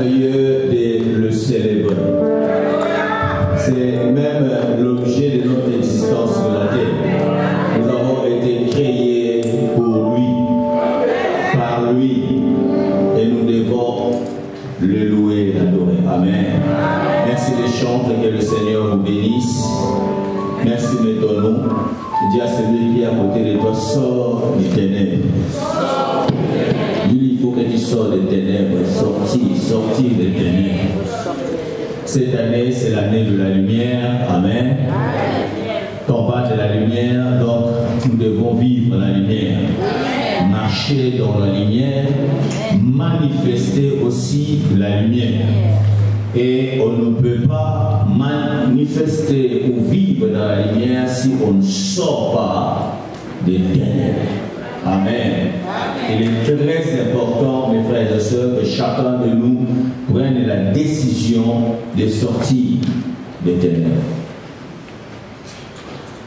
merveilleux de le célébrer. C'est même l'objet de notre existence sur la terre. Nous avons été créés pour lui, par lui, et nous devons le louer et l'adorer. Amen. Merci les chantres, que le Seigneur vous bénisse. Merci de ton nom. Dis à celui qui est à côté de toi, sors des ténèbres. Il faut que tu sors des ténèbres, sortir des ténèbres. Cette année, c'est l'année de la lumière. Amen. Quand on parle de la lumière, donc nous devons vivre la lumière. Marcher dans la lumière, manifester aussi la lumière. Et on ne peut pas manifester ou vivre dans la lumière si on ne sort pas des ténèbres. Amen. Il est très important, mes frères et sœurs, que chacun de nous prenne la décision de sortir des ténèbres.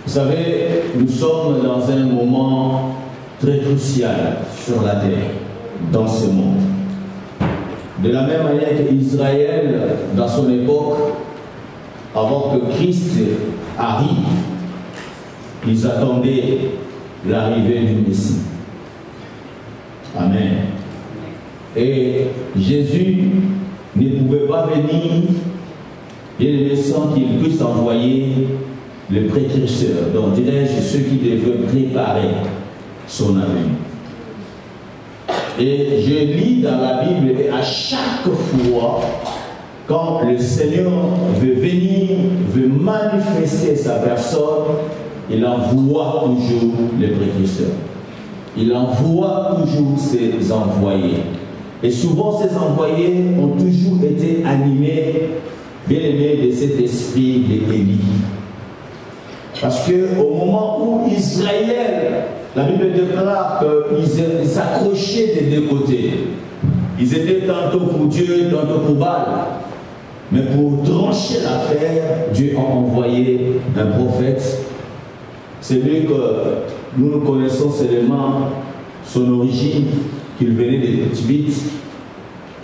Vous savez, nous sommes dans un moment très crucial sur la terre, dans ce monde. De la même manière qu'Israël, dans son époque, avant que Christ arrive, ils attendaient l'arrivée du Messie. Amen. Et Jésus ne pouvait pas venir, bien sans qu'il puisse envoyer le précurseur, donc dirais-je ceux qui devaient préparer son avenir. Et je lis dans la Bible, et à chaque fois, quand le Seigneur veut venir, veut manifester sa personne, il envoie toujours les précurseurs. Il envoie toujours ses envoyés. Et souvent, ces envoyés ont toujours été animés, bien aimés, de cet esprit d'Élie. Parce qu'au moment où Israël, la Bible déclare qu'ils s'accrochaient des deux côtés. Ils étaient tantôt pour Dieu, tantôt pour Baal. Mais pour trancher l'affaire, Dieu a envoyé un prophète. Celui que nous connaissons seulement son origine, qu'il venait de Tibit.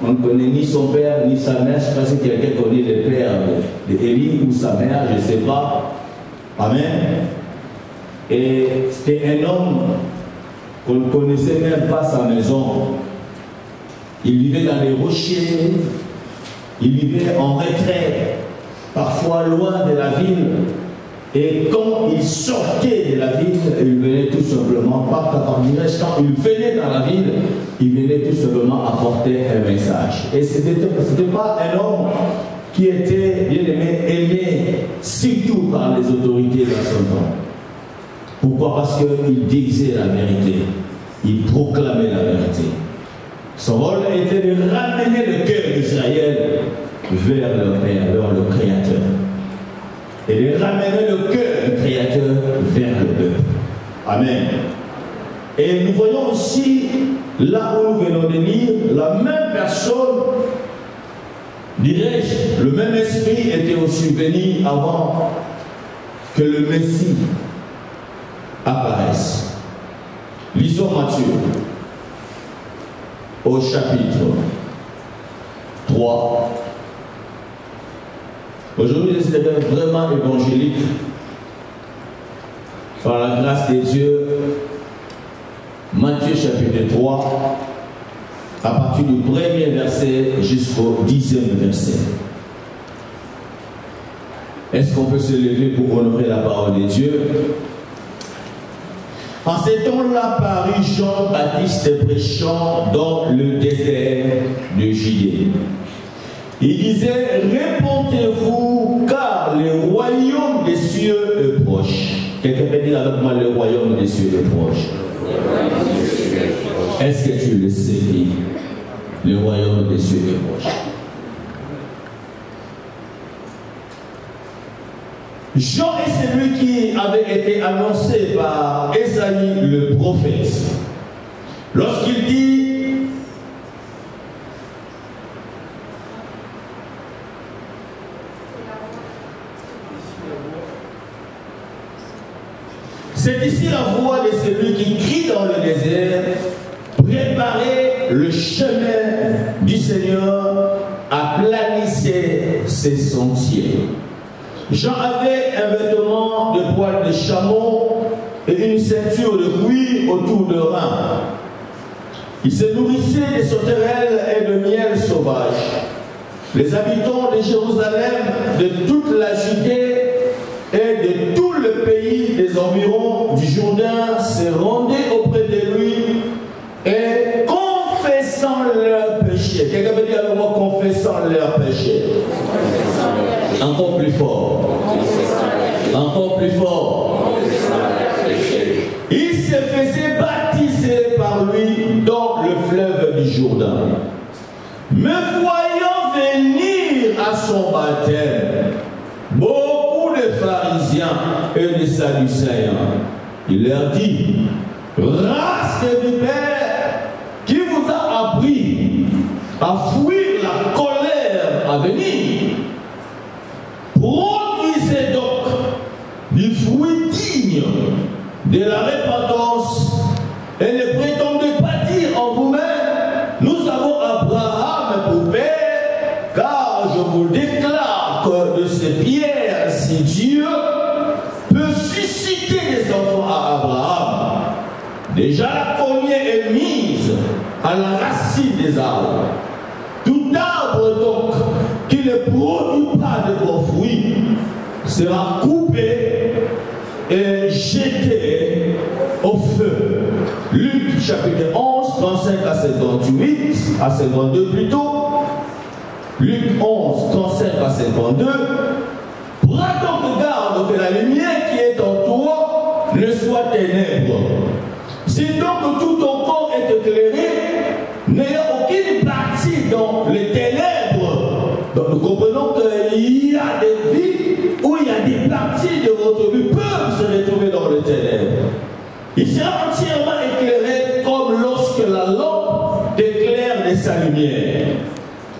On ne connaît ni son père, ni sa mère. Je ne sais pas si quelqu'un connaît le père d'Élie ou sa mère, je ne sais pas. Amen. Et c'était un homme qu'on ne connaissait même pas sa maison. Il vivait dans les rochers, il vivait en retrait, parfois loin de la ville. Et quand il sortait de la ville, il venait tout simplement, pas quand il venait dans la ville, il venait tout simplement apporter un message. Et ce n'était pas un homme qui était bien aimé, surtout par les autorités dans son temps. Pourquoi? Parce qu'il disait la vérité. Il proclamait la vérité. Son rôle était de ramener le cœur d'Israël vers le Père, vers le Créateur. Et de ramener le cœur du Créateur vers le peuple. Amen. Et nous voyons aussi, là où nous venons de lire, la même personne, dirais-je, le même esprit était aussi venu avant que le Messie apparaisse. Lisons Matthieu au chapitre 3. Aujourd'hui, c'est vraiment évangélique par la grâce de Dieu. Matthieu chapitre 3, à partir du 1er verset jusqu'au 10e verset. Est-ce qu'on peut se lever pour honorer la parole de Dieu? En ces temps-là parut Jean-Baptiste prêchant dans le désert de Judée. Il disait, répondez-vous, car le royaume des cieux est proche. Quelqu'un peut dire avec moi, le royaume des cieux est proche. Est-ce que tu le sais? Le royaume des cieux est proche. Jean est celui qui avait été annoncé par Ésaïe le prophète. Lorsqu'il dit, c'est ici la voix de celui qui crie dans le désert, préparez le chemin du Seigneur, ses sentiers. Jean avait un vêtement de poil de chameau et une ceinture de cuir autour de rein. Il se nourrissait de sauterelles et de miel sauvage. Les habitants de Jérusalem, de toute la Judée et de tout le pays des environs du Jourdain se rendaient auprès de lui et confessant leurs péchés. Quelqu'un veut dire le mot confessant leurs péchés. Encore plus fort. Encore plus fort. Il se faisait baptiser par lui dans le fleuve du Jourdain. Me voyant venir à son baptême, beaucoup de pharisiens et de sadducéens, il leur dit: race de vipères, qui vous a appris à fuir la colère à venir? Produisez donc du fruit digne de la repentance et ne prétendez pas dire en vous-même: nous avons Abraham pour père, car je vous déclare que de ces pierres, si Dieu peut susciter des enfants à Abraham, déjà la cognée est mise à la racine des arbres. Tout arbre donc qui ne produit pas de bons fruits sera coupé et jeté au feu. Luc chapitre 11, 35 à 58, à 52 plutôt. Luc 11, 35 à 52. Prends donc garde que la lumière qui est en toi ne soit ténèbre. Si donc tout ton corps est éclairé, n'ayant aucune partie dans les ténèbres, donc nous comprenons qu'il y a des vies où il y a des parties de votre vie peuvent se retrouver dans les ténèbres. Il sera entièrement éclairé comme lorsque la lampe éclaire de sa lumière.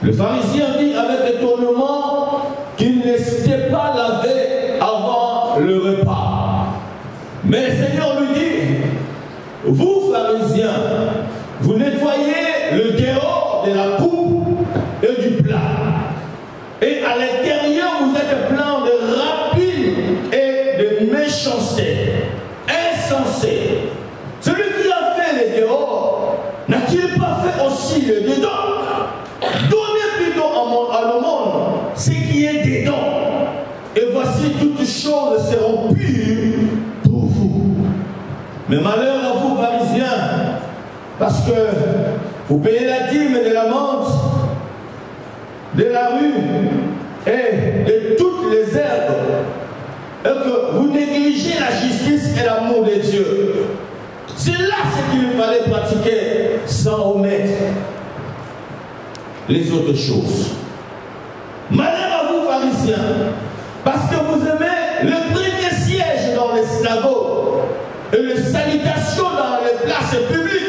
Le pharisien dit avec étonnement qu'il ne s'était pas lavé avant le repas. Mais le Seigneur lui dit: vous pharisiens, vous nettoyez le dehors de la coupe et du plat. Et à l'intérieur, vous êtes plein de rapines et de méchanceté. Insensé. Celui qui a fait le dehors, n'a-t-il pas fait aussi le dedans? Donnez plutôt à le monde ce qui est dedans. Et voici toutes choses seront pures pour vous. Mais malheur à vous, pharisiens, parce que vous payez la dîme de la menthe, de la rue et de toutes les herbes, et que vous négligez la justice et l'amour de Dieu. C'est là ce qu'il fallait pratiquer sans omettre les autres choses. Malheur à vous, pharisiens, parce que vous aimez le premier siège dans les synagogues et les salutations dans les places publiques.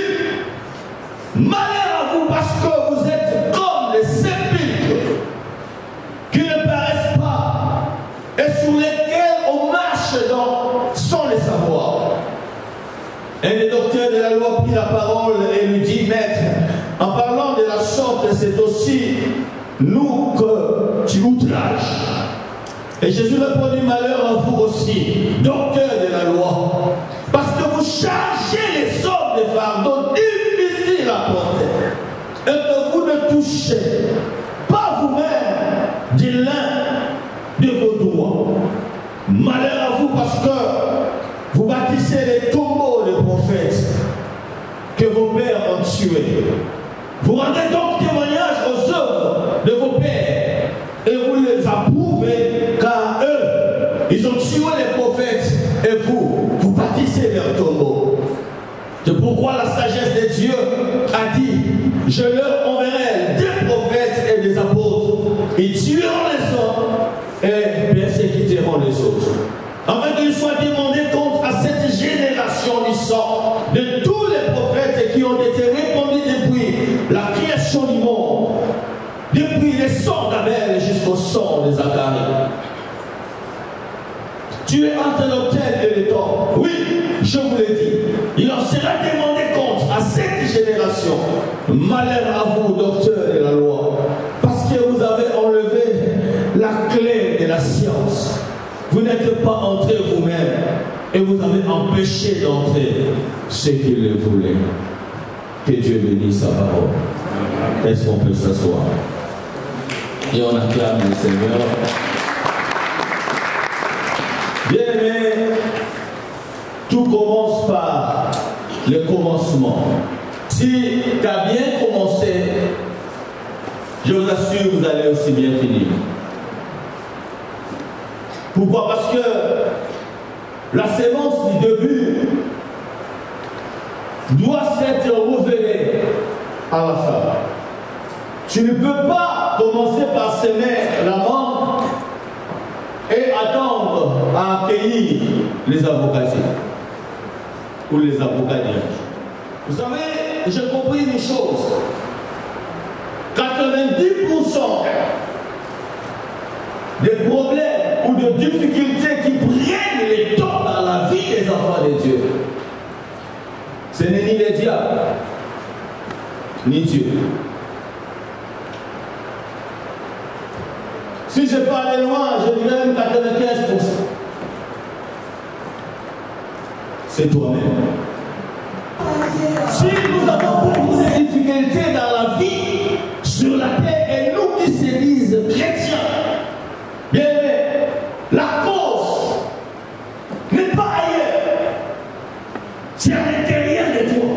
Malheur à vous, parce que vous êtes comme les sépulcres qui ne paraissent pas et sur lesquels on marche sans les savoir. Un des docteurs de la loi prit la parole et lui dit: maître, en parlant de la sorte, c'est aussi nous que tu outrages. Et Jésus répondit: malheur à vous aussi, docteurs de la loi, parce que vous chargez les hommes de fardeaux difficiles à porter, et que vous ne touchez pas vous-même de l'un de vos doigts. Malheur à vous, parce que vous bâtissez les tombeaux des prophètes que vos pères ont tués. Vous rendez donc témoignage aux œuvres de vos pères et vous les approuvez, car eux, ils ont tué les prophètes et vous bâtissez leurs tombeaux. C'est pourquoi la sagesse de Dieu a dit: je leur enverrai des prophètes et des apôtres. Ils tueront les uns et persécuteront les autres, afin qu'il soit demandé compte à cette génération du sang de tous les prophètes qui ont été répandus depuis la création du monde, depuis les sangs d'Abel jusqu'au sang de Zacharie. Tu es entre l'autel et les temps. Oui, je vous l'ai dit. Il en sera demandé compte à cette génération. Malheur à vous, docteurs de la loi, parce que vous avez enlevé la Vous n'êtes pas entré vous-même et vous avez empêché d'entrer ceux qui le voulaient. Que Dieu bénisse sa parole. Est-ce qu'on peut s'asseoir? Et on acclame le Seigneur. Bien-aimés, tout commence par le commencement. Si tu as bien commencé, je vous assure, vous allez aussi bien finir. Pourquoi? Parce que la sémence du début doit s'être révélée à la fin. Tu ne peux pas commencer par semer la menthe et attendre à accueillir les avocats ou les avocats. Vous savez, j'ai compris une chose. 90% des problèmes ou de difficultés qui prennent les temps dans la vie des enfants de Dieu, ce n'est ni le diable, ni Dieu. Si je parlais loin, je dirais même 95%. C'est toi-même. Si nous avons beaucoup de difficultés dans la vie sur la terre, et nous qui se disent chrétiens, bien aimés, la cause n'est pas ailleurs, c'est à l'intérieur de toi.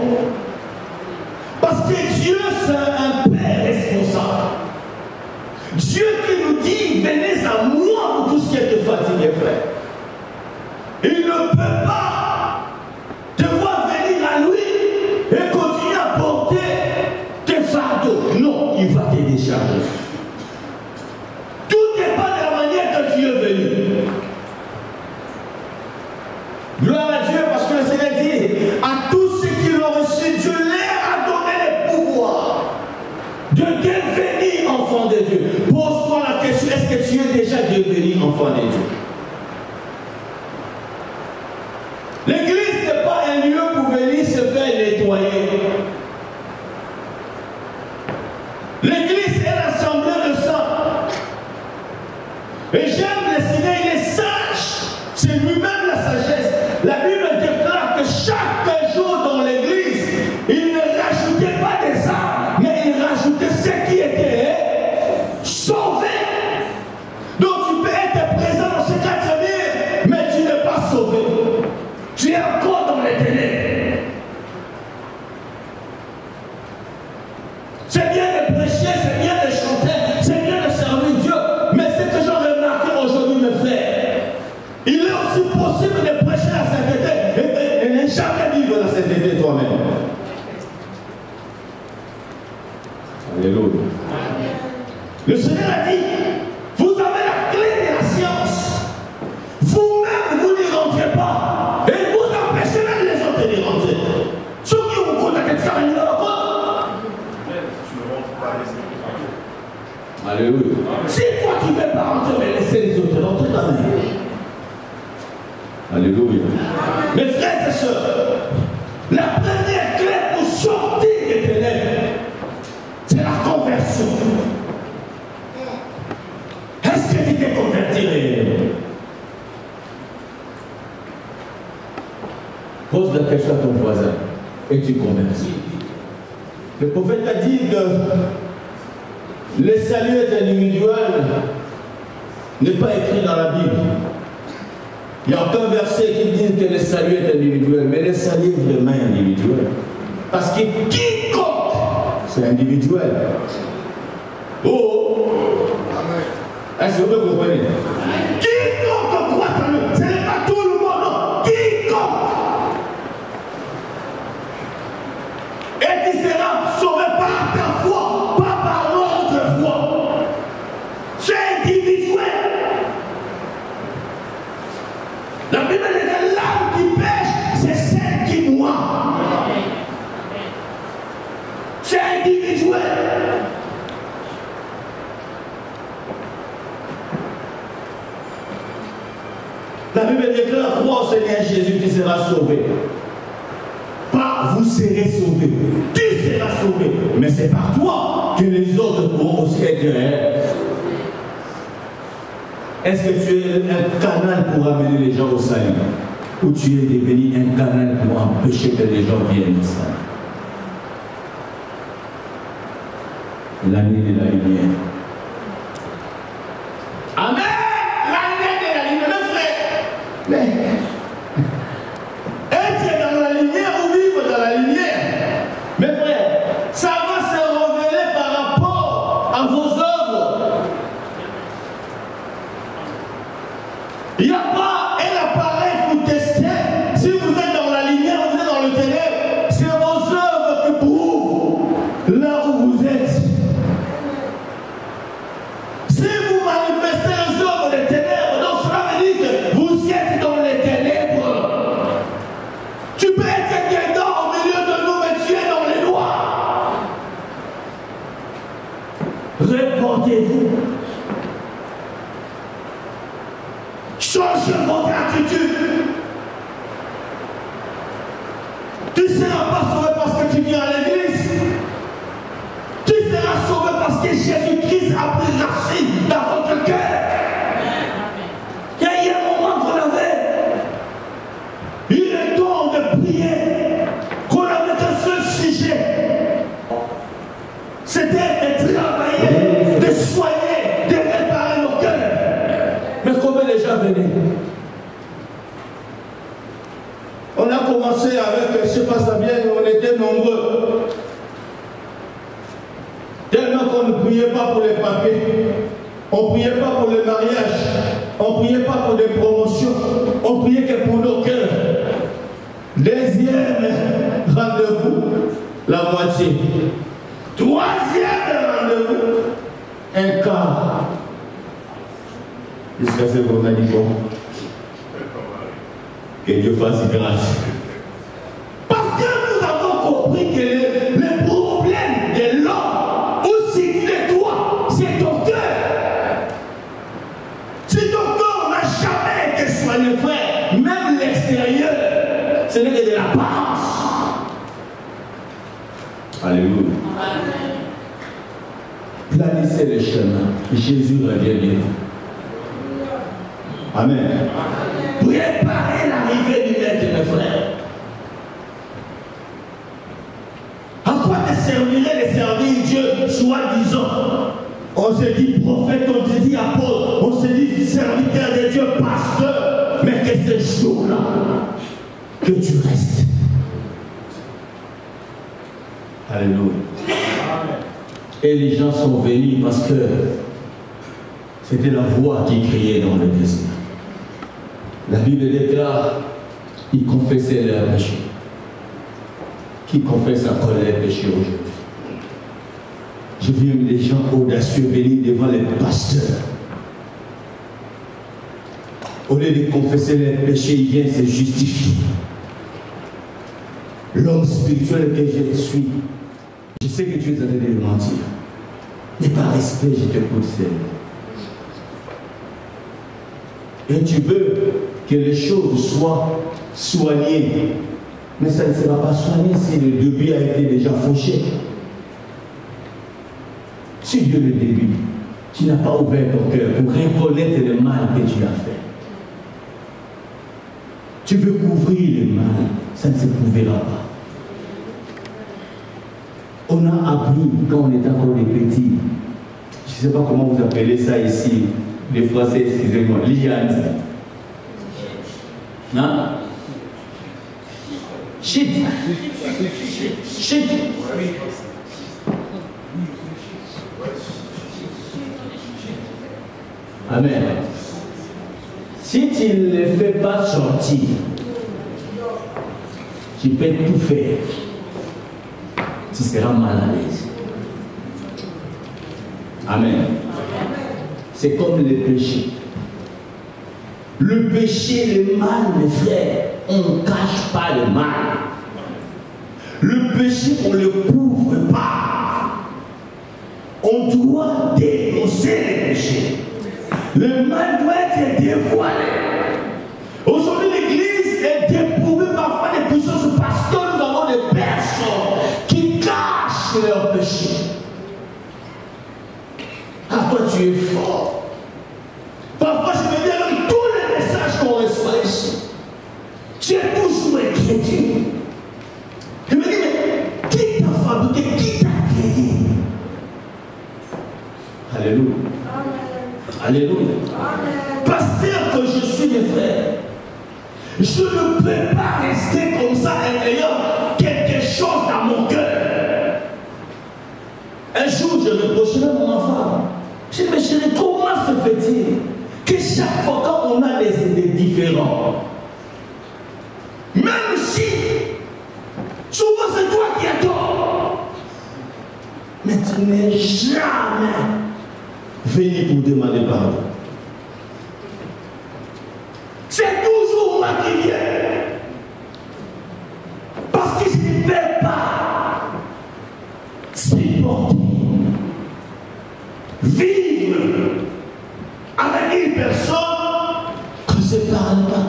Parce que Dieu, c'est un Père responsable. Dieu qui nous dit, venez à moi pour tout ce qui est fatigué, frère. Il ne peut pas te voir venir à lui et continuer à porter tes fardeaux. Non, il va te décharger. Tout dépend de la manière que tu es venu. Gloire à Dieu, parce que le Seigneur dit à tous ceux qui l'ont reçu, Dieu leur a donné le pouvoir de devenir enfant de Dieu. Pose-toi la question, est-ce que tu es déjà devenu enfant de Dieu? L'église n'est pas un lieu pour venir se faire nettoyer. L'église est l'assemblée de saints. Et j'aime le Seigneur, il est sage. C'est lui-même la sagesse. La Bible déclare que chaque jour dans l'église, il ne rajoutait pas des âmes, mais il rajoutait ceux qui étaient sauvés. Donc tu peux être présent dans ce 4 000, mais tu n'es pas sauvé. Tu es encore dans les ténèbres. C'est bien de prêcher, c'est bien de chanter, c'est bien de servir Dieu. Mais ce que j'ai remarqué aujourd'hui, mes frères, il est aussi possible de prêcher la sainteté et ne jamais vivre la sainteté toi-même. Alléluia. Le Seigneur a dit, vous avez la clé de la science. Vous-même, vous n'y rentrez pas. Et vous empêchez même les autres de rentrer. Ceux qui vous contactent, ça va nous Alléluia. Si toi tu ne veux pas rentrer, mais laissez les autres rentrer quand même. Alléluia. Mes frères et sœurs, la première clé pour sortir des ténèbres, c'est la conversion. Est-ce que tu t'es converti réellement? Pose la question à ton voisin et tu convertis. Le prophète a dit que le salut est individuel, n'est pas écrit dans la Bible. Il n'y a aucun verset qui dit que le salut est individuel, mais le salut est vraiment individuel. Parce que quiconque, c'est individuel. Oh! Est-ce que vous comprenez? Quiconque croit en lui, ce n'est pas tout le monde, non. Quiconque! Et tu seras sauvé par ta foi, pas par notre foi. C'est individuel. La Bible dit que l'âme qui pêche, c'est celle qui noie. C'est individuel. La Bible déclare, crois au Seigneur Jésus, tu seras sauvé. Pas vous serez sauvé. Tu seras sauvé. Mais c'est par toi que les autres pourront aussi être. Est-ce que tu es un canal pour amener les gens au salut? Ou tu es devenu un canal pour empêcher que les gens viennent au salut? La nuit de la lumière. Amen! La nuit de la lumière, mes frères. Mais être dans la lumière ou vivre dans la lumière, mes frères, ça va se révéler par rapport à vos œuvres. Il n'y a pas un appareil pour tester. Si vous êtes dans la lumière, vous êtes dans le ténèbre, c'est vos œuvres qui prouvent là où vous êtes. Si vous manifestez les œuvres des ténèbres, donc cela veut dire que vous êtes dans les ténèbres. Tu peux être quelqu'un au milieu de nous, mais tu es dans les noirs. Répondez-vous. Changez votre attitude. Tu ne seras pas sauvé parce que tu viens à l'église. Tu seras sauvé parce que Jésus-Christ a pris racine dans votre cœur. Il y a eu un moment qu'on avait. Il est temps de prier. Qu'on avait un seul sujet. C'était de travailler, de soigner, de réparer nos cœurs. Mais combien les gens venaient? On a commencé avec, je ne sais pas ça bien, on était nombreux. Tellement qu'on ne priait pas pour les papiers, on ne priait pas pour le mariage, on ne priait pas pour des promotions, on priait que pour nos cœurs. Deuxième rendez-vous, la moitié. Troisième rendez-vous, un quart. Jusqu'à ce qu'on a dit bon. Que Dieu fasse grâce. Parce que nous avons compris que le problème de l'homme, aussi de toi, c'est ton cœur. Si ton corps n'a jamais été soigné, frère, même l'extérieur, ce n'est que de l'apparence. Alléluia. Planissez le chemin. Jésus revient bientôt. Amen. Préparez l'arrivée du maître, mes frères. À quoi te servirait de servir Dieu, soi-disant? On se dit prophète, on se dit apôtre, on se dit serviteur de Dieu, pasteur. Mais que ce jour-là, que tu restes. Alléluia. Et les gens sont venus parce que c'était la voix qui criait dans le désert. La Bible déclare, ils confessaient leurs péchés. Qui confesse encore les péchés aujourd'hui? J'ai vu des gens audacieux venir devant les pasteurs. Au lieu de confesser leurs péchés, ils viennent se justifier. L'homme spirituel que je suis, je sais que tu es en train de mentir. Mais par respect, je t'écoute, Seigneur. Et tu veux que les choses soient soignées. Mais ça ne sera pas soigné si le début a été déjà fauché. Si Dieu le début, tu n'as pas ouvert ton cœur pour reconnaître le mal que tu as fait. Tu veux couvrir le mal, ça ne se couvrira pas. On a appris quand on était encore des petits. Je ne sais pas comment vous appelez ça ici. Les Français, excusez-moi, liane. Hein? Shit. Shit. Amen. Si tu ne le fais pas sortir, tu peux tout faire. Tu seras mal à l'aise. Amen. C'est comme le péché. Le péché, le mal, mes frères, on ne cache pas le mal. Le péché, on ne le couvre pas. On doit dénoncer le péché. Le mal doit être dévoilé. Aujourd'hui, l'Église est dépourvue parfois des puissances parce que nous avons des personnes qui cachent leurs péchés. Ah, toi, tu es fort. Parfois, Alléluia. Pasteur que je suis, mes frères, je ne peux pas rester comme ça en ayant quelque chose dans mon cœur. Un jour, je reprocherai mon enfant. Je dis, mais chérie, comment se fait-il que chaque fois qu'on a des idées différentes, même si souvent c'est toi qui as tort, mais tu n'es jamais venu pour demander pardon. C'est toujours moi qui viens. Parce que je ne peux pas supporter, vivre avec une personne que je ne parle pas.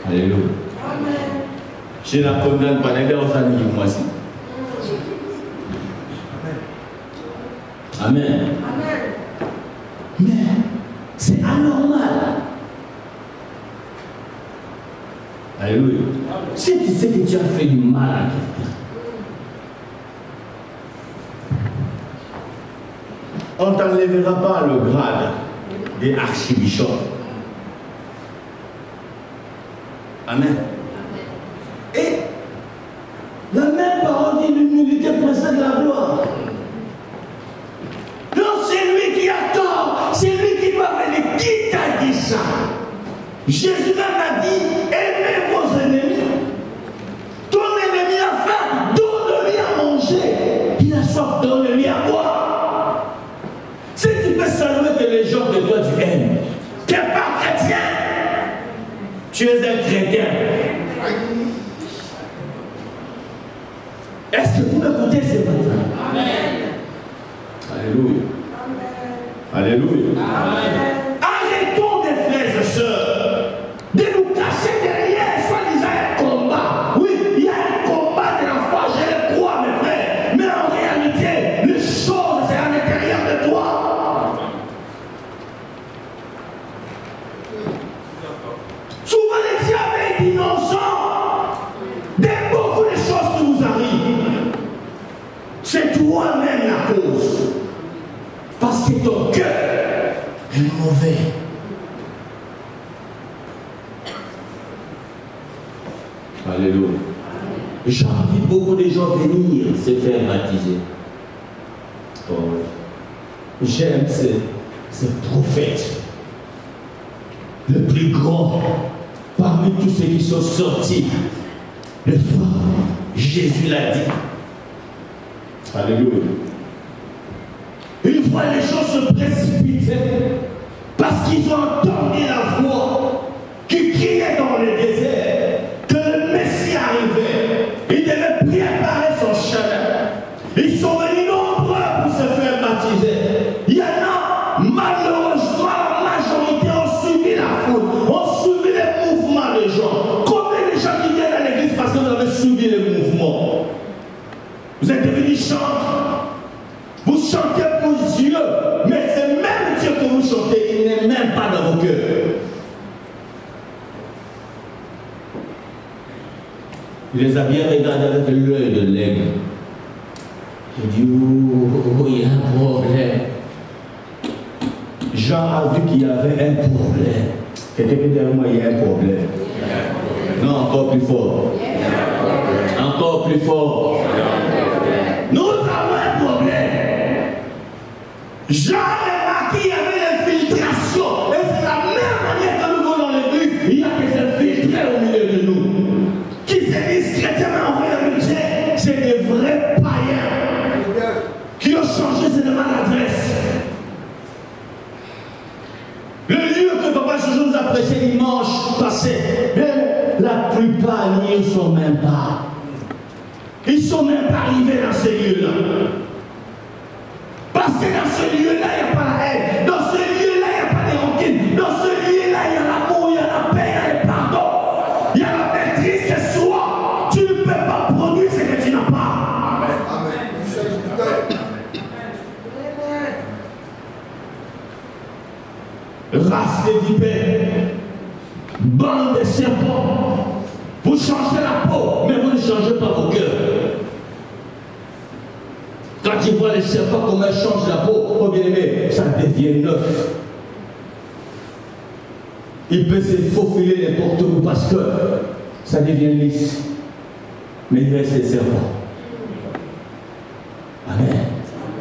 Alléluia. Je ne la condamne pas, les gars, on s'en dit moi aussi. Amen. Mais c'est anormal. Alléluia. Si tu sais que tu as fait du mal à quelqu'un, on ne t'enlèvera pas le grade des archibishops. Amen. Et la même parole dit l'humilité précède la gloire. Non, c'est lui qui a tort, c'est lui qui doit venir. Qui t'a dit ça? Jésus même a dit, aimez vos ennemis. Ton ennemi a faim, donne-lui à manger. Il a soif, donne-lui à boire. Si tu peux saluer que les gens que toi tu aimes, tu n'es pas chrétien, tu es un chrétien. Est-ce que vous m'écoutez ce matin? Amen. Alléluia. Alléluia. Amen. Arrêtons des frères et sœurs de nous cacher derrière soi-disant un combat. Oui, il y a un combat de la foi, je le crois, mes frères. Mais en réalité, les choses, c'est à l'intérieur de toi. Souvent, les diables est innocent de beaucoup de choses qui vous arrivent. C'est toi-même la cause. Parce que ton cœur est mauvais. Alléluia. J'ai envie beaucoup de gens venir se faire baptiser. Oh, j'aime ce prophète, le plus grand parmi tous ceux qui sont sortis. Le fois, Jésus l'a dit. Alléluia. Une fois les gens se précipitaient parce qu'ils ont entendu la voix qui criait dans le désert que le Messie arrivait. Il devait préparer son chemin. Ils sont venus nombreux pour se faire baptiser. Il y en a, malheureusement, la majorité ont suivi la foule, ont suivi les mouvements des gens. Combien de gens qui viennent à l'église parce que vous avez suivi les mouvements? Vous êtes devenus chanteurs. Vous chantez pour Dieu, mais c'est même Dieu que vous chantez, il n'est même pas dans vos cœurs. Il les a bien regardés avec l'œil de l'aigle. Il dit, oh, il y a un problème. Jean a vu qu'il y avait un problème. Quelqu'un qui dit à moi, il y a un problème. Non, encore plus fort. Encore plus fort. Nous avons un problème. Jean a remarqué qu'il y avait l'infiltration. Et c'est la même manière que nous voyons dans l'église. Il y a des infiltrés au milieu de nous. Qui se disent chrétiens, mais en réalité, c'est des vrais païens. Qui ont changé seulement l'adresse. Le lieu que Papa Joujou nous a prêché dimanche passé, la plupart n'y sont même pas. Ils ne sont même pas arrivés dans ces lieux-là. Parce que dans ce lieu-là, il n'y a pas la haine. Dans ce lieu-là, il n'y a pas de rancune. Dans ce lieu-là, il y a l'amour, il y a la paix, il y a le pardon. Il y a la maîtrise, c'est soi. Tu ne peux pas produire ce que tu n'as pas. Amen. Race de vipères, bande de serpents. Vous changez la peau, mais vous ne changez pas vos cœurs. Quand il voit les serpents, comment ils changent la peau, oh bien aimé, ça devient neuf. Il peut se faufiler n'importe où parce que ça devient lisse. Mais il reste les serpents. Amen.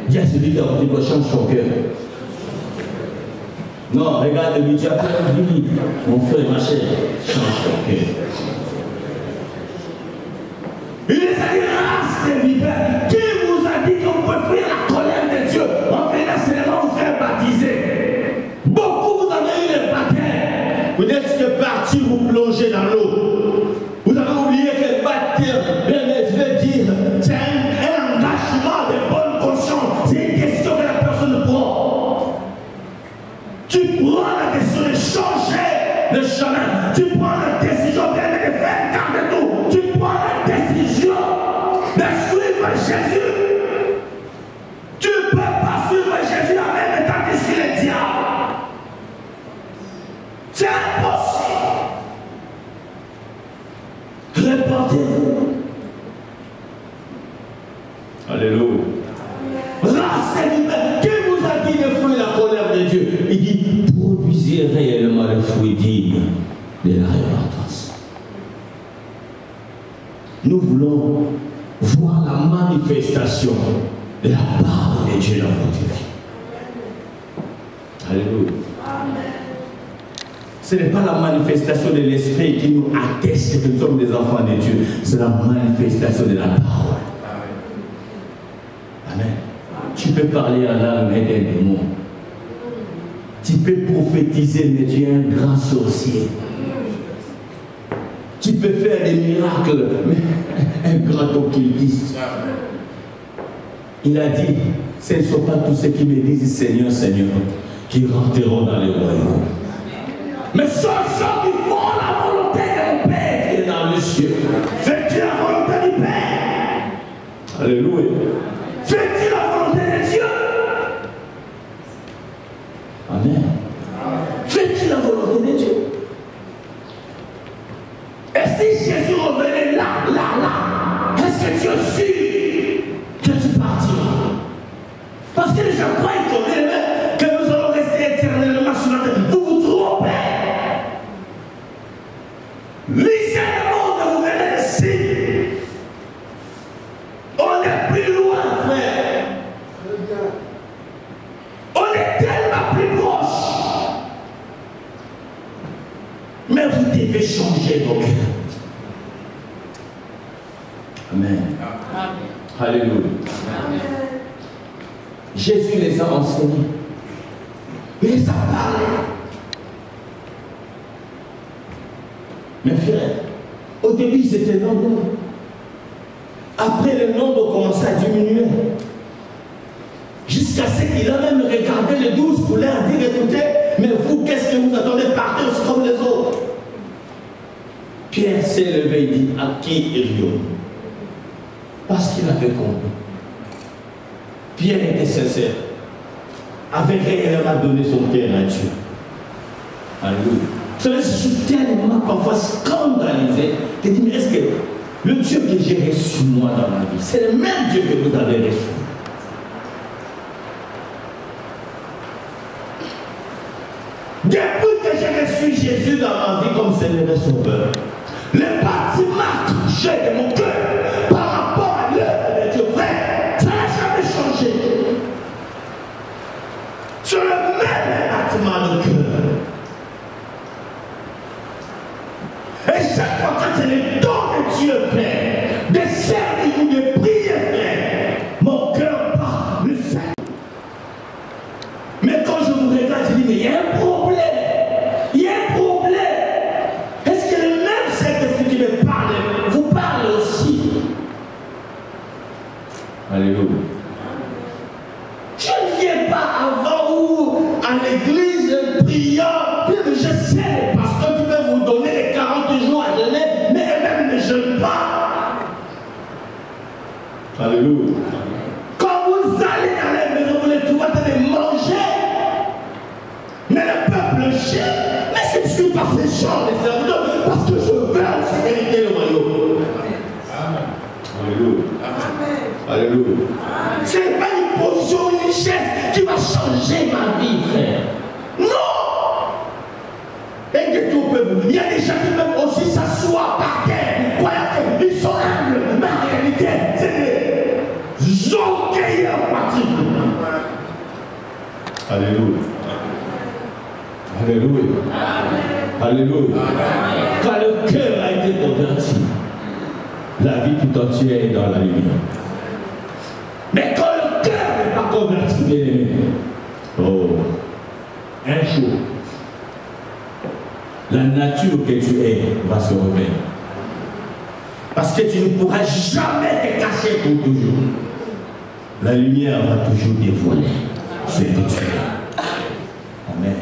Dis à celui qui a dit qu'on change son cœur. Non, regarde-lui, tu as peur, dis, mon frère, ma chère, change ton cœur. Il les a dit, race des vipères, qui vous a dit qu'on peut fuir la colère de Dieu en venant seulement vous faire baptiser? Beaucoup vous avez eu les baptêmes. Vous n'êtes que parti vous plonger dans l'eau. Vous avez oublié que baptême, je veux dire, c'est un engagement de bonne conscience. C'est une question que la personne prend. Tu prends la décision de changer le chemin. Tu prends la décision de faire garder tout. Tu prends la décision de suivre Jésus. Tu ne peux pas suivre Jésus en même temps que tu le diable. C'est impossible. Répandez-vous. Alléluia. Qui vous a dit de fuir la colère de Dieu? Il dit, produisez réellement le fruit digne de la repentance. Nous voulons voir la manifestation de la parole de Dieu dans votre vie. Alléluia. Ce n'est pas la manifestation de l'esprit qui nous atteste que nous sommes des enfants de Dieu. C'est la manifestation de la parole. Amen. Tu peux parler en langue et des démons. Tu peux prophétiser, mais tu es un grand sorcier. Tu peux faire des miracles, mais un grand occultiste. Il a dit, ce ne sont pas tous ceux qui me disent Seigneur, Seigneur, qui rentreront dans les royaumes. Mais ceux qui font la volonté de mon Père qui est dans le ciel. Fais-tu la volonté du Père? Alléluia. Fais-tu la volonté de Dieu? Amen. Fais-tu la volonté de Dieu? Et si Jésus revenait là, est-ce que tu es sûr que tu partiras? Parce que les gens croient que nous allons rester éternellement sur la terre. Vous vous trompez. Lisez le monde, vous verrez les signes. On est plus loin, frère. On est tellement plus proche. Mais vous devez changer vos cœurs. Amen. Alléluia. Amen. Jésus les a enseignés. Il les a parlé. Mes frères, au début c'était nombreux. Après le nombre commençait à diminuer. Jusqu'à ce qu'il a même regardé les 12 pour leur dire, écoutez, mais vous, qu'est-ce que vous attendez? Partez comme les autres. Pierre s'est levé et dit, à qui irions-nous? Parce qu'il avait compris. Pierre était sincère. Avait réellement donné son cœur à Dieu. Alléluia. Je suis tellement parfois scandalisé de dire, mais est-ce que le Dieu que j'ai reçu moi dans ma vie, c'est le même Dieu que vous avez reçu? Depuis que j'ai reçu Jésus dans ma vie comme Seigneur et Sauveur, le bâtiment touché de mon cœur par rapport à l'œuvre de Dieu, frère, ça n'a jamais changé. C'est le même bâtiment de cœur. Et chaque fois que c'est le don de Dieu, frère, de servir ou de prier, frère, mon cœur bat le sein. Mais quand je vous regarde, je dis, mais il y a un problème. Il y a un problème. Est-ce que le même Saint-Esprit qui me parle, vous parle aussi? Alléluia. Je ne viens pas avant ou à l'église priant. Je sais les pasteurs qui peuvent vous donner les 40 jours à jeûner, mais eux-mêmes ne jeûnent pas. Alléluia. Quand vous allez dans les maisons, vous les trouvez en train de manger. Mais le peuple gêne. Mais c'est ce que par ces gens, les serviteurs, parce que je veux aussi hériter le royaume. Amen. Alléluia. Amen. Alléluia. C'est changer ma vie, frère. Non! Et que tout peuple, il y a des gens qui peuvent aussi s'asseoir par terre. Voilà qu'ils sont humbles, mais en réalité, c'est des orgueilleurs pratiques. Alléluia. Alléluia. Alléluia. Quand le cœur a été converti, la vie tout entière est dans la lumière. Mais quand le cœur n'est pas converti, bien aimé, oh, un jour, la nature que tu es va se révéler. Parce que tu ne pourras jamais te cacher pour toujours. La lumière va toujours dévoiler ce que tu es. Amen.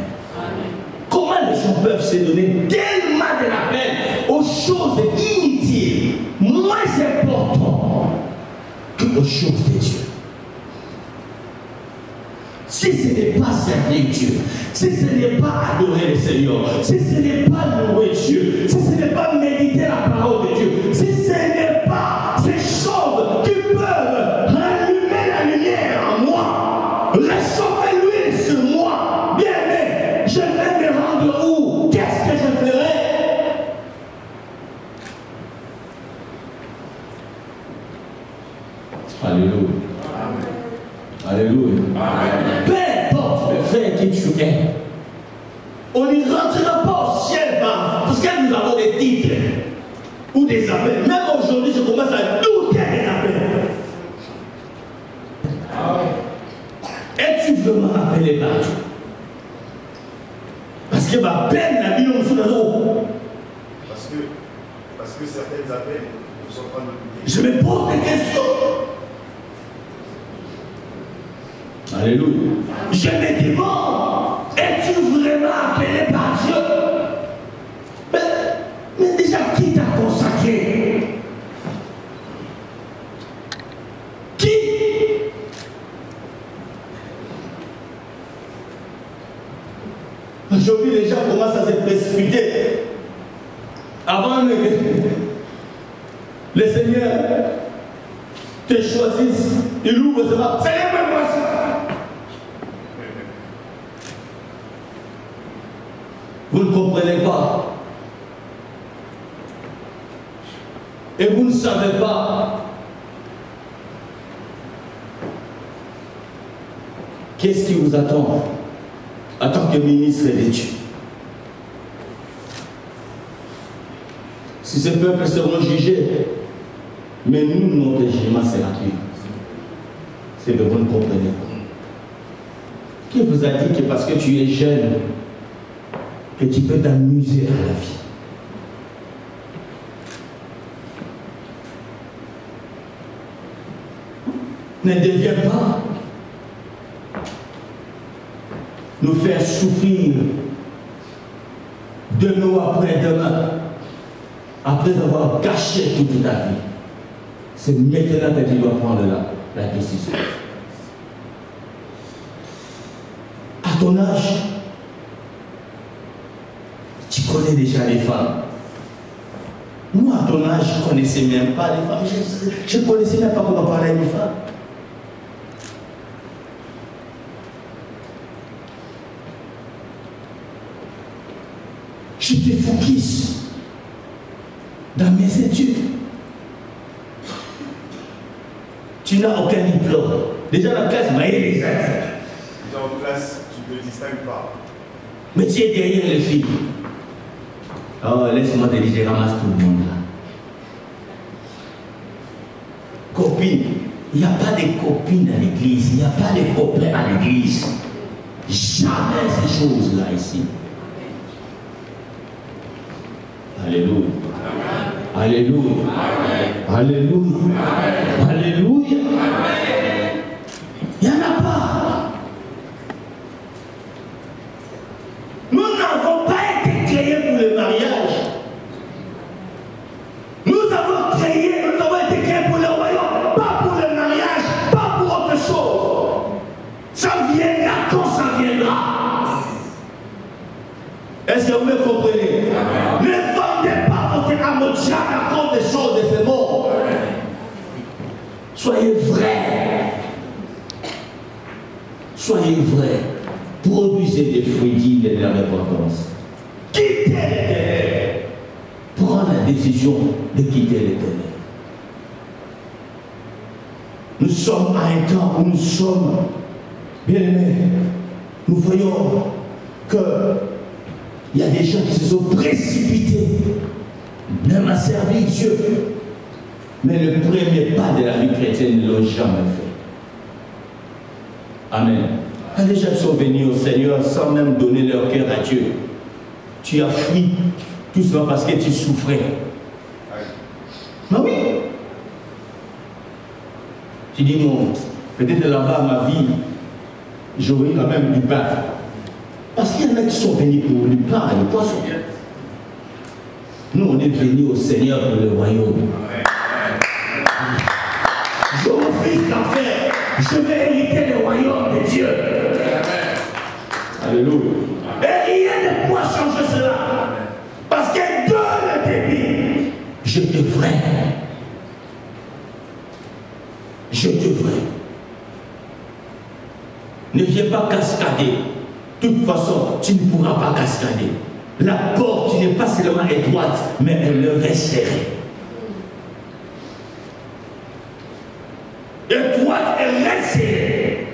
Comment les gens peuvent se donner tellement de la peine aux choses inutiles, moins importantes que aux choses de Dieu? Si ce n'est pas servir Dieu, si ce n'est pas adorer le Seigneur, si ce n'est pas louer Dieu, si ce n'est pas méditer la parole de Dieu, si ce n'est pas ces choses qui peuvent rallumer la lumière en moi, réchauffer l'huile sur moi, bien aimé, je vais me rendre où? Qu'est-ce que je ferai? Alléluia. Alléluia. Peu importe le fait qui tu es, on n'y rentrera pas au ciel parce que nous avons des titres ou des appels. Même aujourd'hui, je commence à douter des appels. Es-tu vraiment appelé par Dieu? Parce que ma peine n'a mis au sous la eau. Parce que certains appels ne sont pas de. Je me pose des questions. Alléluia. Je me demande, es-tu vraiment appelé par Dieu? Mais déjà, qui t'a consacré? Qui? Aujourd'hui, les gens commencent à se précipiter. Avant le Seigneur te choisisse, il ouvre ses bras. Seigneur, me voici. Vous ne comprenez pas. Et vous ne savez pas. Qu'est-ce qui vous attend en tant que ministre de Dieu? Si ce peuple seront jugés, mais nous, notre jugement sera qui? C'est que vous ne comprenez pas. Qui vous a dit que parce que tu es jeune, que tu peux t'amuser à la vie? Ne deviens pas nous faire souffrir demain après demain, après avoir gâché toute ta vie. C'est maintenant que tu dois prendre la décision. À ton âge, tu connais déjà les femmes. Moi, à ton âge, je ne connaissais même pas les femmes. Je ne connaissais même pas comment parler à une femme. J'étais focus dans mes études. Tu n'as aucun diplôme. Déjà la classe m'a aidé les actes. Déjà en classe, tu ne te distingues pas. Mais tu es derrière les filles. Oh, laisse-moi te dire, je ramasse tout le monde là. Copine, il n'y a pas de copines à l'église, il n'y a pas de copains à l'église. Jamais ces choses-là ici. Alléluia. Alléluia. Alléluia. Alléluia. Il n'y en a pas. Nous n'avons pas été créés pour le mariage. Nous avons été créés pour le royaume, pas pour le mariage, pas pour autre chose. Ça viendra quand ça viendra. Est-ce que vous me comprenez? Ne vendez pas votre âme au diable à cause des choses de ce monde. Soyez vrais. Soyez vrais. Produisez des fruits dignes de la repentance. Quittez les ténèbres. Prends la décision de quitter les ténèbres. Nous sommes à un temps où nous sommes, bien aimés, nous voyons qu'il y a des gens qui se sont précipités, même à servir Dieu. Mais le premier pas de la vie chrétienne ne l'ont jamais fait. Amen. Il y a des gens qui sont venus au Seigneur sans même donner leur cœur à Dieu. Tu as fui tout cela parce que tu souffrais. Mais oui. Tu dis non, peut-être là-bas ma vie, j'aurai quand même du pain. Parce qu'il y en a qui sont venus pour le pain et le poisson. Nous, on est venus au Seigneur pour le royaume. Je refuse d'en faire. Je vais hériter le royaume de Dieu. Alléluia. Et rien ne pourra changer cela. Parce que dans le début, je devrais. Ne viens pas cascader. De toute façon, tu ne pourras pas cascader. La porte n'est pas seulement étroite, mais elle leur est serrée. Étroite, elle reste serrée.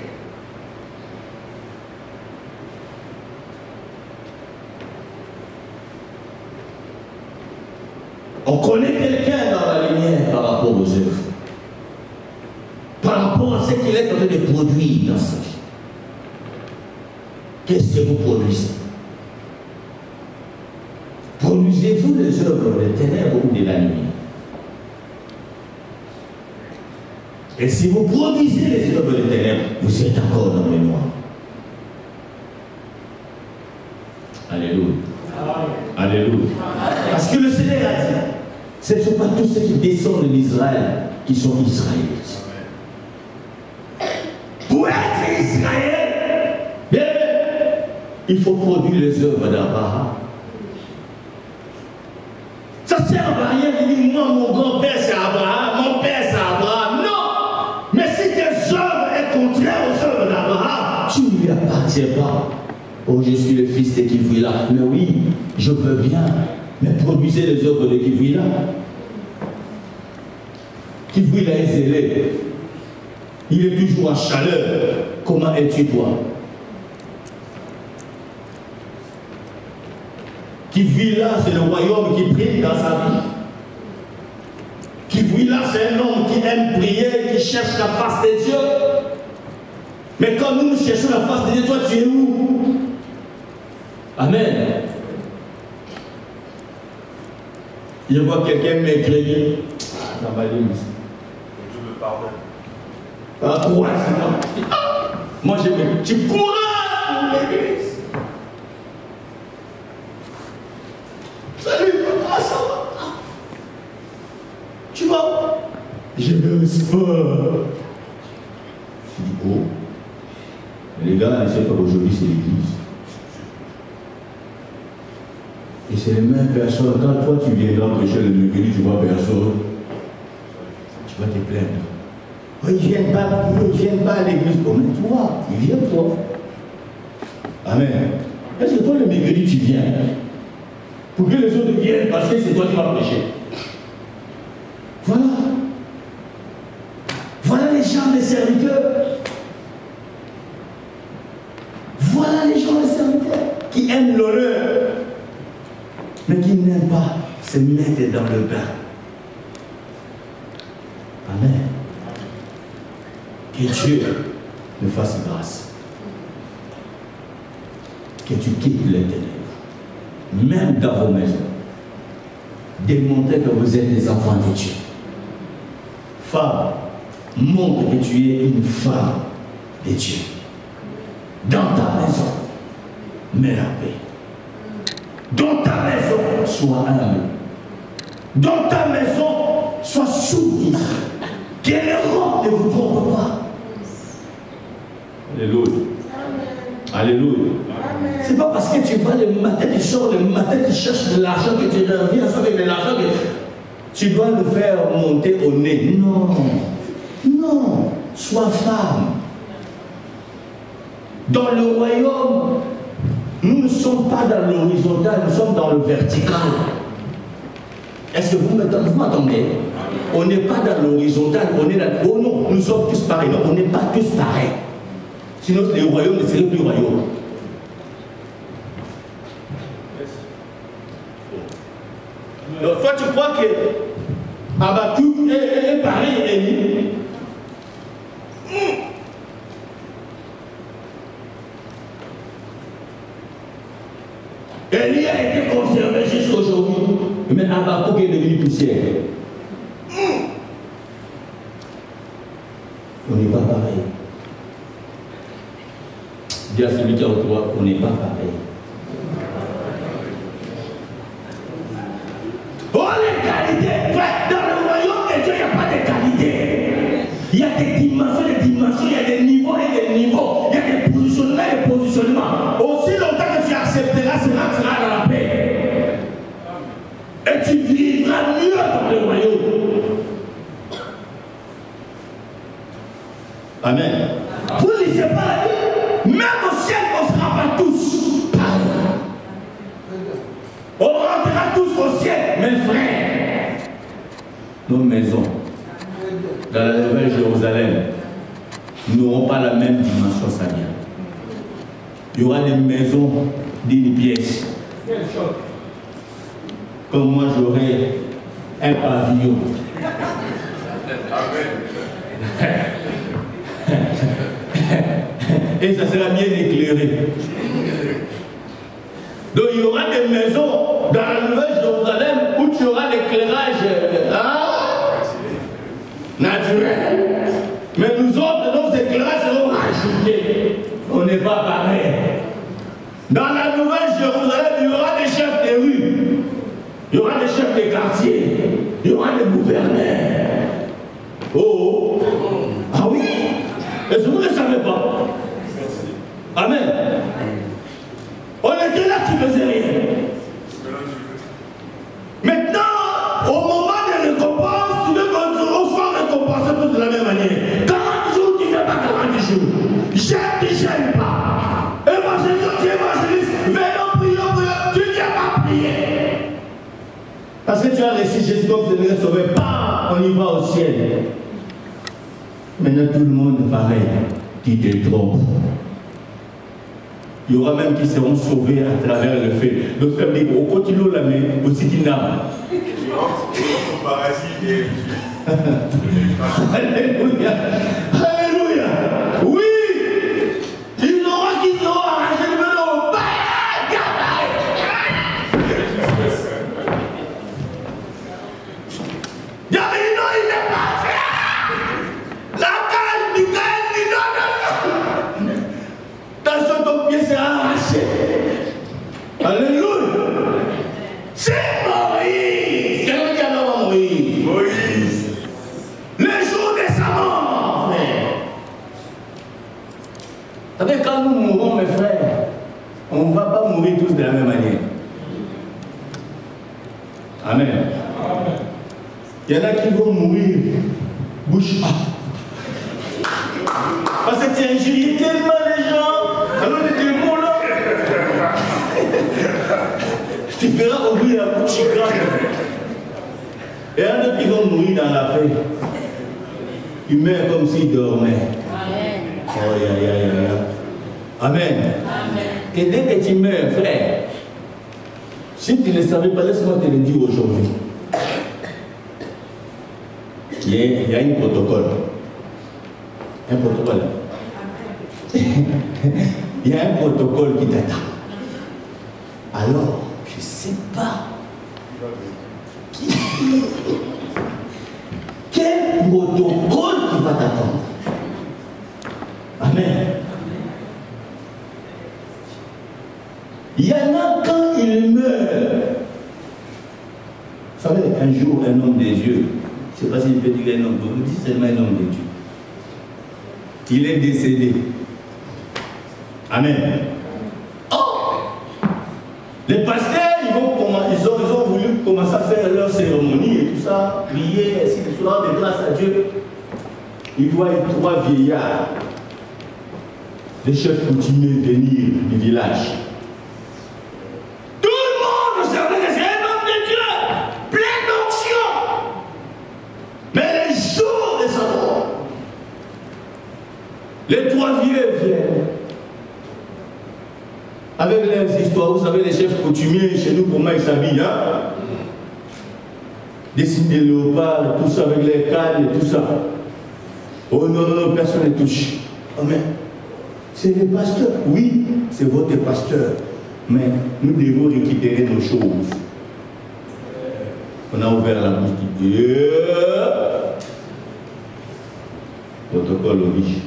On connaît quelqu'un dans la lumière par rapport aux œuvres. Par rapport à ce qu'il est en train de produire dans sa vie. Qu'est-ce que vous produisez? Produisez-vous les œuvres des ténèbres ou de la nuit? Et si vous produisez les œuvres des ténèbres, vous êtes encore dans le noir. Alléluia. Alléluia. Parce que le Seigneur a dit, ce ne sont pas tous ceux qui descendent d'Israël qui sont israélites. Pour être Israël, bien, il faut produire les œuvres d'Abraham. Ça ne sert à rien de dire, moi, mon grand-père c'est Abraham, mon père c'est Abraham. Non! Mais si tes œuvres sont contraires aux œuvres d'Abraham, tu ne lui appartiens pas. Oh, je suis le fils de Kivouila. Mais oui, je veux bien. Mais produisez les œuvres de Kivouila. Kivouila est zélé. Il est toujours en chaleur. Comment es-tu toi? Kivouila, c'est le royaume qui brille dans sa vie. Kivouila, c'est un homme qui aime prier, qui cherche la face de Dieu. Mais quand nous cherchons la face de Dieu, toi tu es où? Amen. Je vois quelqu'un mercredi. Ça va aller, monsieur. Dieu me pardonne. Ah, quoi, c'est moi, je courage pour l'église. Salut, papa, ça va? Tu vas? Je vais au sport. Je dis, oh. Les gars, ne savent pas qu'aujourd'hui, c'est l'église. Et c'est les mêmes personnes. Quand toi, tu viendras prêcher le mercredi, tu vois personne. Tu vas te plaindre. Oh, ils ne viennent pas à l'église comme toi. Ils viennent, toi. Amen. Est-ce que toi, le mercredi, tu viens? Pour que les autres viennent, parce que c'est toi qui vas prêcher. Voilà. Voilà les gens, les serviteurs. Voilà les gens, les serviteurs, qui aiment l'honneur, mais qui n'aiment pas se mettre dans le bain. Amen. Que Dieu nous fasse grâce. Que tu quittes les ténèbres, même dans vos maisons. Démontrez que vous êtes des enfants de Dieu. Femme, montre que tu es une femme de Dieu. Dans ta maison, mets la paix. Dans ta maison, sois humble. Dans ta maison, sois soumise. Que les robes ne vous trompent pas. Alléluia. Alléluia. C'est pas parce que tu vas le matin, tu sors le matin, tu cherches de l'argent que tu reviens avec de l'argent que tu dois le faire monter au nez. Non. Non. Sois femme. Dans le royaume, nous ne sommes pas dans l'horizontal, nous sommes dans le vertical. Est-ce que vous m'entendez? On n'est pas dans l'horizontal, on est dans... Oh non, nous sommes tous pareils. Non, on n'est pas tous pareils. Sinon, le royaume ne serait plus royaume. Donc, toi, tu crois que Habakkuk est pareil à Élie? Élie a été conservé jusqu'à aujourd'hui, mais Habakkuk est devenu poussière. On n'est pas pareil. Dis à celui qui est autour de toi, on n'est pas pareil. Oh, les qualités! Dans le royaume de Dieu, il n'y a pas de qualité. Il y a des dimensions, il y a des niveaux et des niveaux. Il y a des positionnements et des positionnements. Aussi longtemps que tu accepteras, cela sera dans la paix. Et tu vivras mieux dans le royaume. Amen. Vous ne lisez pas la Bible? Même au ciel, on ne sera pas tous pareils. On rentrera tous au ciel, mes frères. Nos maisons, dans la Nouvelle Jérusalem, n'auront pas la même dimension sanguine. Il y aura des maisons d'une pièce. Comme moi, j'aurai un pavillon. Et ça sera bien éclairé. Donc il y aura des maisons dans la Nouvelle Jérusalem où tu auras l'éclairage naturel. Mais nous autres, nos éclairages seront rajoutés. On n'est pas pareil. Dans la Nouvelle Jérusalem, il y aura des chefs de rue, il y aura des chefs de quartier, il y aura des gouverneurs. Oh! Ah oui! Est-ce que vous ne le savez pas? Amen. On était là, tu faisais rien. Maintenant, au moment des récompenses, tu veux qu'on soit récompensé tous de la même manière. 40 jours, tu ne fais pas 40 jours. J'aime, tu n'aimes pas. Évangéliste, tu es évangéliste. Venons, prions, tu ne viens pas prier. Parce que tu as reçu Jésus comme Seigneur sauvé. Pas, on y va au ciel. Maintenant, tout le monde est pareil. Tu te trompes. Il y aura même qui seront sauvés à travers le fait. Donc, ça veut dire qu'au continue la main, aussi qui n'a. Alléluia. Alléluia. Oui. Il y aura qui seront arrachés de l'eau. Yamino, il n'est pas fait. La cage, Michael, il donne. Attention, ton pied sera arraché. Alléluia. C'est Moïse. Quelqu'un qui a nommé Moïse. Moïse. Le jour de sa mort, frère. Vous savez, quand nous mourrons, mes frères, on ne va pas mourir tous de la même manière. Amen. Il y en a qui vont mourir bouche bas. Parce que tu as injurié tellement les gens. Alors les démons là. Tu feras ouvrir la bouche grande. Et il y en a qui vont mourir dans la paix. Ils meurent comme s'ils dormaient. Amen. Oh, Amen. Amen. Et dès que tu meurs, frère, si tu ne savais pas, laisse-moi te le dire aujourd'hui. Il y a un protocole. Un protocole. Il y a un protocole qui t'attend. Alors, je ne sais pas. Quel protocole qui va t'attendre? Amen. Il y en a quand il meurt. Vous savez, un jour, un homme des dieux, je ne sais pas si je peux dire un homme, vous dites seulement un homme des dieux. Il est décédé. Amen. Oh! Les pasteurs, ils ont voulu commencer à faire leur cérémonie et tout ça, prier, ainsi de suite, de grâce à Dieu. Ils voient 3 vieillards les chefs coutumiers venir du village. Tout le monde savait que c'est un homme de Dieu, plein d'onction. Mais les jours de sa mort, les trois vieux viennent. Avec leurs histoires, vous savez, les chefs coutumiers chez nous, comment ils s'habillent, hein? Des léopards, tout ça, avec les cannes et tout ça. Oh non, non, non, personne ne touche. Oh mais, c'est les pasteurs. Oui, c'est votre pasteur. Mais nous devons récupérer nos choses. On a ouvert la bouche. Protocole oblige.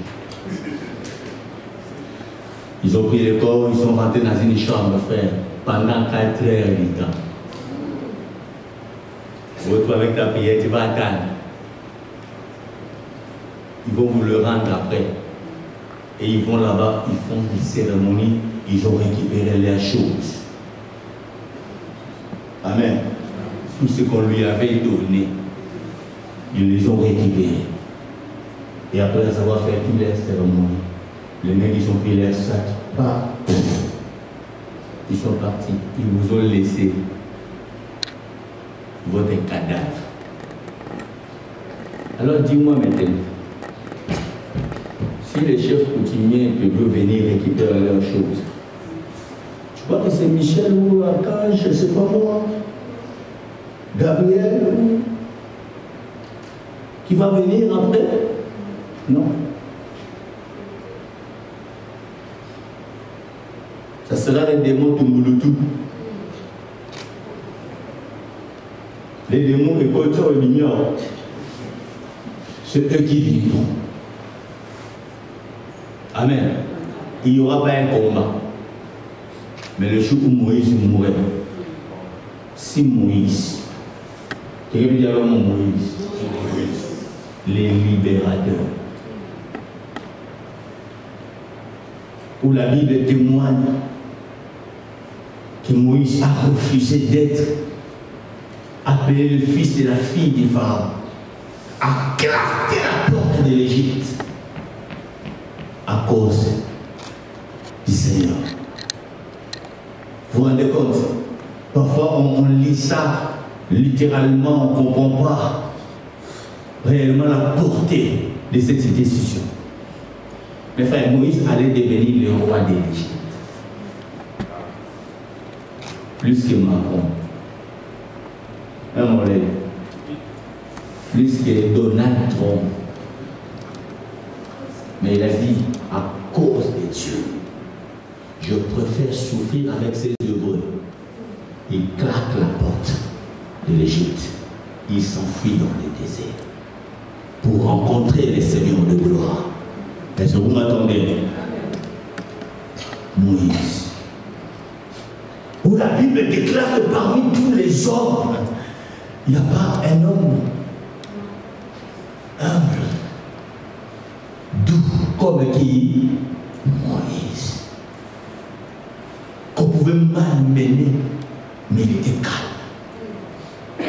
Ils ont pris le corps, ils sont rentrés dans une chambre, frère, pendant 4 heures du temps. Vous retrouvez avec ta prière, tu vas attendre. Ils vont vous le rendre après. Et ils vont là-bas, ils font une cérémonie, ils ont récupéré leurs choses. Amen. Tout ce qu'on lui avait donné, ils les ont récupérés. Et après avoir fait toute leur cérémonie, les mecs, ils ont pris leur sac, ils sont partis, ils vous ont laissé votre cadavre. Alors dis-moi maintenant, si les chefs coutumiers peuvent venir récupérer leurs choses, tu crois que c'est Michel ou Archange, je ne sais pas moi, Gabriel, qui va venir après? Non. Ça sera les démons Tumbulutu. Les démons écouteurs et l'ignorent. C'est eux qui vivront. Amen. Il n'y aura pas un combat. Mais le jour où Moïse mourrait, si Moïse, quelqu'un peut dire avec moi Moïse, les libérateurs, où la Bible témoigne que Moïse a refusé d'être appelé le fils de la fille du Pharaon, a claqué la porte de l'Égypte à cause du Seigneur. Vous vous rendez compte? Parfois on lit ça littéralement, on ne comprend pas réellement la portée de cette décision. Mais frère, Moïse allait devenir le roi de l'Égypte. Plus que Macron. Plus que Donald Trump. Mais il a dit, à cause de Dieu, je préfère souffrir avec ces Hébreux. Il claque la porte de l'Égypte. Il s'enfuit dans le désert pour rencontrer les seigneurs de gloire. Est-ce que vous m'attendez? Moïse. Où la Bible déclare que parmi tous les hommes, il n'y a pas un homme humble, doux, comme qui? Moïse. Qu'on pouvait malmener, mais il était calme.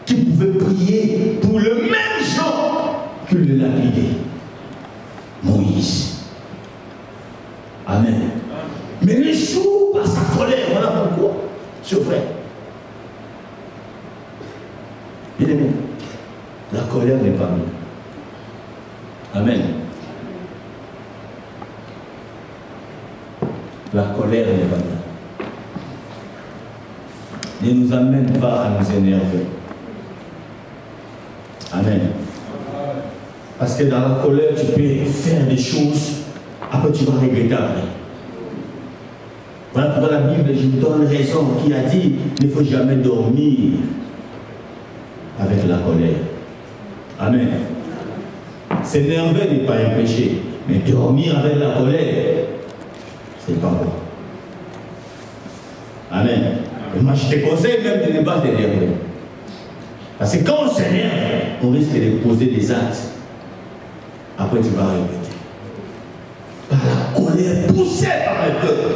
Qui pouvait prier pour le même genre que le lapidé. Moïse. Amen. Mais le jour par sa colère, voilà pourquoi. C'est vrai. Bien aimé, la colère n'est pas bien. Amen. La colère n'est pas bien. Ne nous amène pas à nous énerver. Amen. Parce que dans la colère, tu peux faire des choses, après tu vas regretter après. Voilà pourquoi la Bible, je vous donne raison, qui a dit qu'il ne faut jamais dormir avec la colère. Amen. S'énerver n'est pas un péché, mais dormir avec la colère, c'est pas bon. Amen. Et moi, je te conseille même de ne pas t'énerver. Parce que quand on s'énerve, on risque de poser des actes. Après, tu vas regretter. Par la colère poussée par le peuple,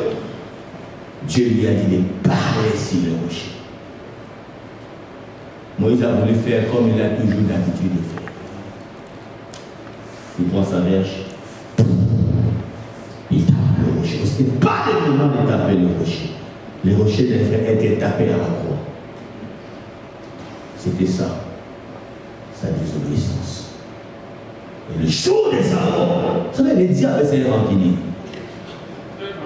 Dieu lui a dit de parler sur le rocher. Moïse a voulu faire comme il a toujours l'habitude de faire. Il prend sa verge, Ce n'est pas le moment de taper le rocher. Le rocher devait être tapé à la croix. C'était ça, sa désobéissance. Et le jour de sa mort, vous savez, le diable c'est rancunier.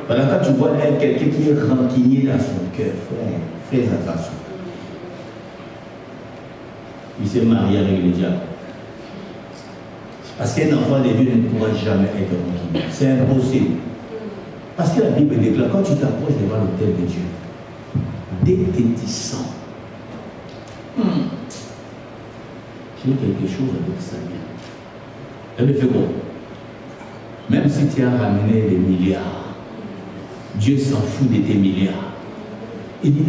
Voilà, quand tu vois quelqu'un qui est rancunier dans son cœur, frère, fais attention. Il s'est marié avec le diable. Parce qu'un enfant de Dieu ne pourra jamais être rancunier. C'est impossible. Parce que la Bible déclare, quand tu t'approches devant l'autel de Dieu, dès que tu sens, j'ai quelque chose avec ça bien. Elle me fait quoi? Même si tu as ramené des milliards, Dieu s'en fout de tes milliards. Il dit,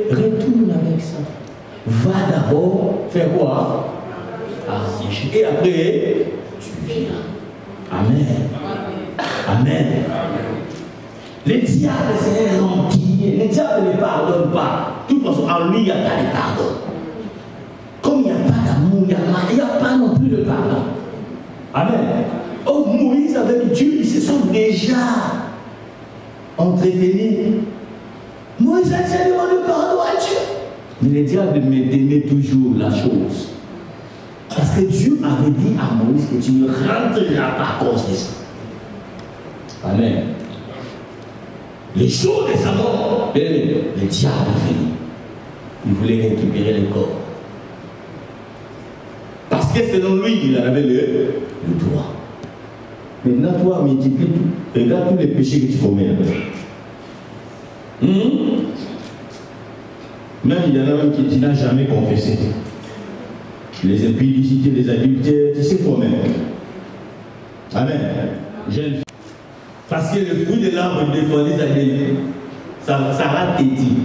retourne avec ça. Va d'abord faire quoi? Et après, tu viens. Amen. Amen. Le diable, c'est un rancunier. Le diable ne pardonne pas. De toute façon, en lui, il n'y a pas de pardon. Comme il n'y a pas d'amour, il n'y a pas non plus de pardon. Amen. Oh, Moïse avec Dieu, ils se sont déjà entretenus. Moïse a demandé pardon à Dieu. Mais le diable maintenait toujours la chose. Parce que Dieu avait dit à Moïse que tu ne rentreras pas à cause de ça. Amen. Le jour de sa mort, le diable est venu. Il voulait récupérer le corps. Parce que selon lui, il avait le droit. Maintenant, toi, multiplie tout. Regarde tous les péchés que tu commets. Même il y en a même qui n'ont jamais confessé. Les impudicités, les adultères, tu sais toi-même. Amen. Jeune fille. Parce que le fruit de l'arbre défendait ça rate tes dits.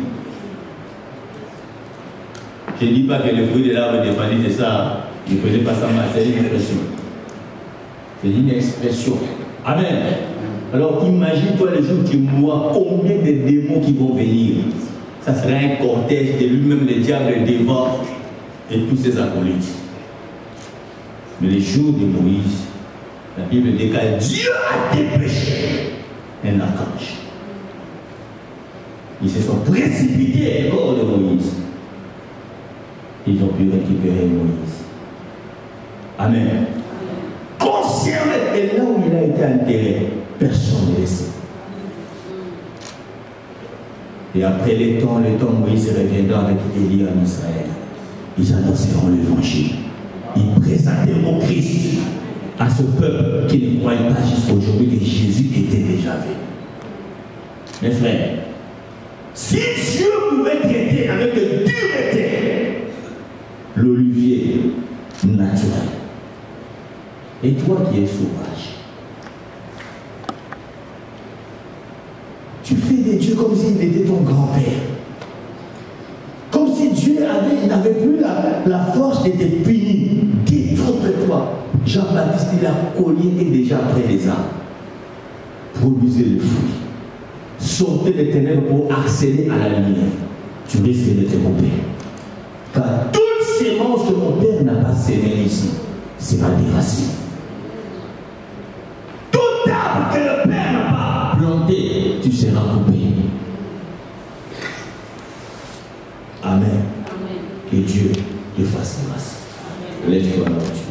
Je ne dis pas que le fruit de l'arbre défendait, c'est ça. Je ne connais pas ça, mais c'est une expression. C'est une expression. Amen. Alors imagine-toi le jour où tu mourras, combien de démons qui vont venir. Ça sera un cortège de lui-même, le diable devant et tous ses acolytes. Mais le jour de Moïse, la Bible déclare, Dieu a dépêché un archange. Ils se sont précipités au corps de Moïse. Ils ont pu récupérer Moïse. Amen. Conservé. Et là où il a été enterré, personne ne le sait. Et après le temps, Moïse reviendra avec Élie en Israël. Ils annonceront l'évangile. Ils présenteront Christ à ce peuple qui ne croyait pas jusqu'à aujourd'hui que Jésus était déjà venu. Mes frères, si Dieu pouvait traiter avec dureté l'olivier naturel, et toi qui es sauvage, tu fais de Dieu comme s'il était ton grand-père. Comme si Dieu n'avait plus la force de te punir. Détrompe-toi. Jean-Baptiste, il a collier et déjà près des arbres. Produisez le fruit. Sortez des ténèbres pour accéder à la lumière. Tu risques de te tromper. Car toutes ces semences que mon père n'a pas sémées ici, c'est pas des racines. Tout arbre que le père n'a pas planté, tu seras coupé. Amen. Amen. Que Dieu te fasse grâce. Lève-toi dans Dieu.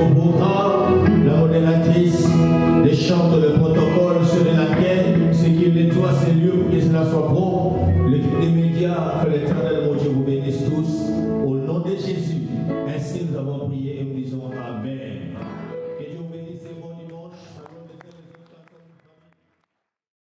au programme, la modératrice, les chants, le protocole, ceux de laquelle, ce qui nettoie ces lieux pour que cela soit propre, l'équipe des médias, que l'éternel mon Dieu vous bénisse tous, au nom de Jésus. Ainsi nous avons prié.